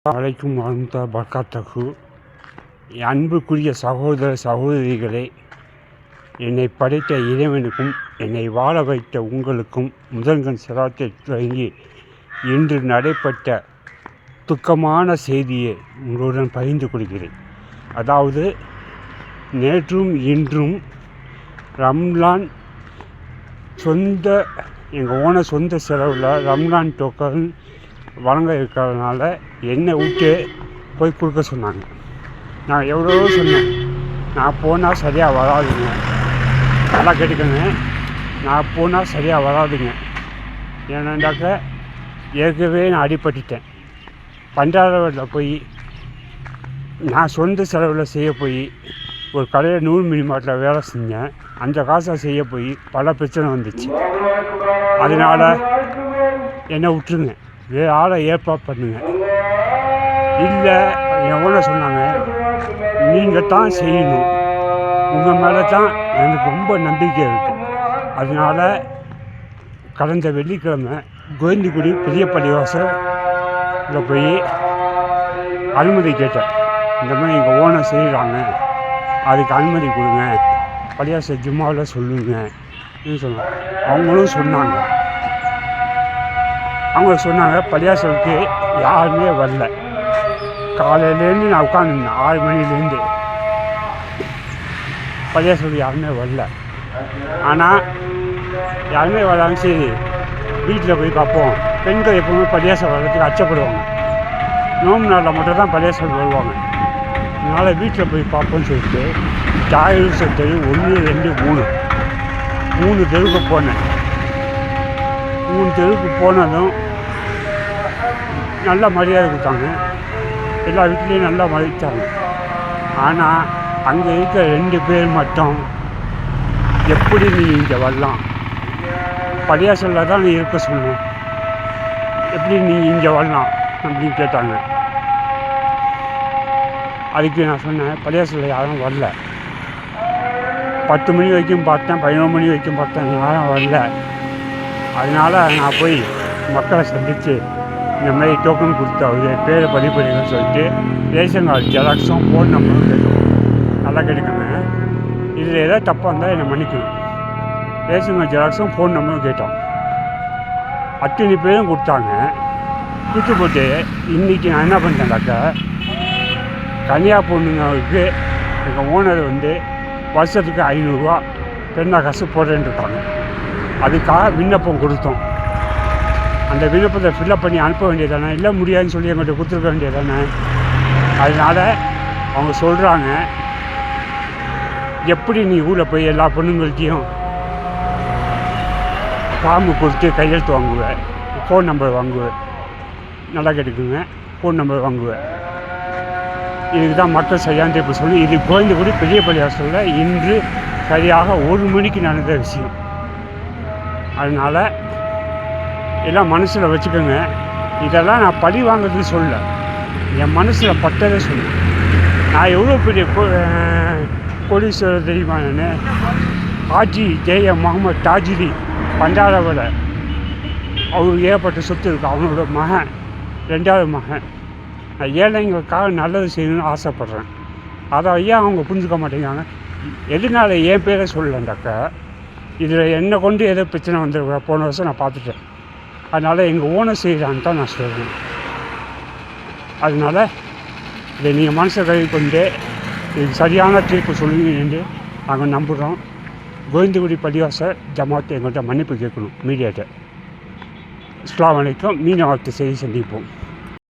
அலைக்கும் வாழ்ந்த பர்காத்தகு. அன்புக்குரிய சகோதர சகோதரிகளே, என்னை படைத்த இறைவனுக்கும் என்னை வாழ வைத்த உங்களுக்கும் முதல்கண் சிராத்தை தொடங்கி இன்று நடைபெற்ற துக்கமான செய்தியை உங்களுடன் பகிர்ந்து கொள்கிறேன். அதாவது, நேற்றும் இன்றும் ரம்லான் எங்கள் ஓனர் சொந்த செலவில் ரம்லான் டோக்கன் வழங்க இருக்கிறதுனால என்னை விட்டு போய் கொடுக்க சொன்னாங்க. நான் எவ்வளோ சொன்னேன், நான் போனால் சரியாக வராதுங்க, நல்லா கேட்டுக்கோங்க, நான் போனால் சரியாக வராதுங்க. ஏன்னாண்டாக்க ஏற்கனவே நான் அடிபட்டுட்டேன். பண்டாரவரில் போய் நான் சொந்த செலவில் செய்ய போய் ஒரு கடையில் 100 மில்லி மாட்டில் வேலை செஞ்சேன். அந்த காசை செய்ய போய் பல பிரச்சனை வந்துச்சு. அதனால் என்னை விட்டுருங்க, வேறு ஆளை ஏற்பாடு பண்ணுங்க. இல்லை, எவ்வளோ சொன்னாங்க, நீங்கள் தான் செய்யணும், உங்கள் மேலே தான் எனக்கு ரொம்ப நம்பிக்கை இருக்குது. அதனால் கடந்த வெள்ளிக்கிழமை கோவிந்தகுடி பெரிய பள்ளிவாசலில் போய் அனுமதி கேட்டேன். இந்த மாதிரி எங்கள் ஓனர் செய்கிறாங்க, அதுக்கு அனுமதி கொடுங்க, பள்ளிவாச ஜும்மாவில் சொல்லுங்கன்னு சொன்னாங்க. அவங்களும் சொன்னாங்க. அவங்க சொன்னாங்க, பள்ளிவாசலுக்கு யாருமே வரல. காலையிலேருந்து நான் உட்காந்துருந்தேன், 6 மணிலேருந்து பள்ளிவாசலுக்கு யாருமே வரல. ஆனால் யாருமே வராங்க, சரி வீட்டில் போய் பார்ப்போம். பெண்கள் எப்போவுமே பள்ளிவாசல் வர்றதுக்கு அச்சப்படுவாங்க. நோம்பு நாளில் மட்டும் தான் பள்ளிவாசல் வருவாங்க. அதனால் வீட்டில் போய் பார்ப்போம்னு சொல்லிட்டு ஜாயிர் தெரு 1, 2, 3 தெருவுக்கு போனேன். 3 தெருவுக்கு போனதும் நல்ல மரியாதை கொடுத்தாங்க. எல்லா வீட்லேயும் நல்லா மதித்தாங்க. ஆனால் அங்கே இருக்கிற 2 பேர் மட்டும், எப்படி நீ இங்கே வரலாம், பள்ளிவாசலில் தான் நீ இருக்க சொல்லணும், எப்படி நீ இங்கே வரலாம் அப்படின்னு கேட்டாங்க. அதுக்கு நான் சொன்னேன், பள்ளிவாசலில் யாரும் வரல, 10 மணி வரைக்கும் பார்த்தேன், 11 மணி வரைக்கும் பார்த்தேன், யாரும் வரல. அதனால் நான் போய் மக்களை சந்தித்து இந்த மாதிரி டோக்கன் கொடுத்து அவர் பேரை பதிவு பண்ணிக்கணும்னு சொல்லிட்டு ரேஷன் கார்டு ஜெராக்ஸும் ஃபோன் நம்பரும் கேட்கணும். நல்லா கேட்டுக்கோங்க, இதில் ஏதாவது தப்பாக இருந்தால் என்னை மன்னிக்கணும். ரேஷன் கார்டு ஜெராக்ஸும் ஃபோன் நம்பரும் கேட்டோம். அத்தனை பேரும் கொடுத்தாங்க. கொடுத்து போட்டு இன்றைக்கி நான் என்ன பண்ணிட்டேன்னாக்கா, கன்னியா பொண்ணுங்களுக்கு எங்கள் ஓனர் வருஷத்துக்கு 500 ரூபா பெண்ணா காசு போடுறேன்னு இருக்காங்க. அதுக்காக விண்ணப்பம் கொடுத்தோம். அந்த விண்ணப்பத்தை ஃபில்லப் பண்ணி அனுப்ப வேண்டியதானே, இல்லை முடியாதுன்னு சொல்லி எங்கள்கிட்ட கொடுத்துருக்க வேண்டியதானே. அதனால் அவங்க சொல்கிறாங்க, எப்படி நீ ஊரில் போய் எல்லா பொண்ணுங்கள்ட்டையும் ஃபார்மு கொடுத்து கையெழுத்து வாங்குவேன், ஃபோன் நம்பர் வாங்குவேன், நல்லா கேட்டுக்குங்க, ஃபோன் நம்பர் வாங்குவேன். இதுக்கு தான் மக்கள் சரியான இப்போ சொல்லி, இது கோவிந்தகுடி பெரிய பள்ளிவாசலில் இன்று சரியாக 1 மணிக்கு நடந்த விஷயம். அதனால் எல்லாம் மனசில் வச்சுக்கோங்க. இதெல்லாம் நான் பழி வாங்கிறது சொல்ல, என் மனசில் பட்டதை சொல்ல. நான் எவ்வளோ பெரிய கோடீஸ்வரர் தெரியுமா, நான் ஹாஜி ஜெய முகமது தாஜிரி பண்டாரவரை, அவர் ஏற்பட்ட சொத்து இருக்குது, அவனோட மகன், 2வது மகன். நான் ஏழைங்களுக்காக நல்லது செய்யணும்னு ஆசைப்பட்றேன். அதை ஏன் அவங்க புரிஞ்சுக்க மாட்டேங்கிறாங்க? எதனால என் பேரை சொல்லலண்டாக்கா, இதில் என்னை கொண்டு ஏதோ பிரச்சனை வந்துருக்க போன வருஷம் நான் பார்த்துட்டேன். அதனால் எங்கள் ஓனர் செய்கிறான்னு தான் நான் சொல்கிறேன். அதனால் இதை நீங்கள் மனசை கழுவி கொண்டு இதுக்கு சரியான தீர்ப்பு சொல்லுங்க என்று நாங்கள் நம்புகிறோம். கோவிந்தகுடி பள்ளிவாசல் ஜமாத் எங்கள்கிட்ட மன்னிப்பு கேட்கணும் மீடியாட்ட. அஸ்ஸலாமு அலைக்கும். மீன வார்த்தை செய்தி சந்திப்போம்.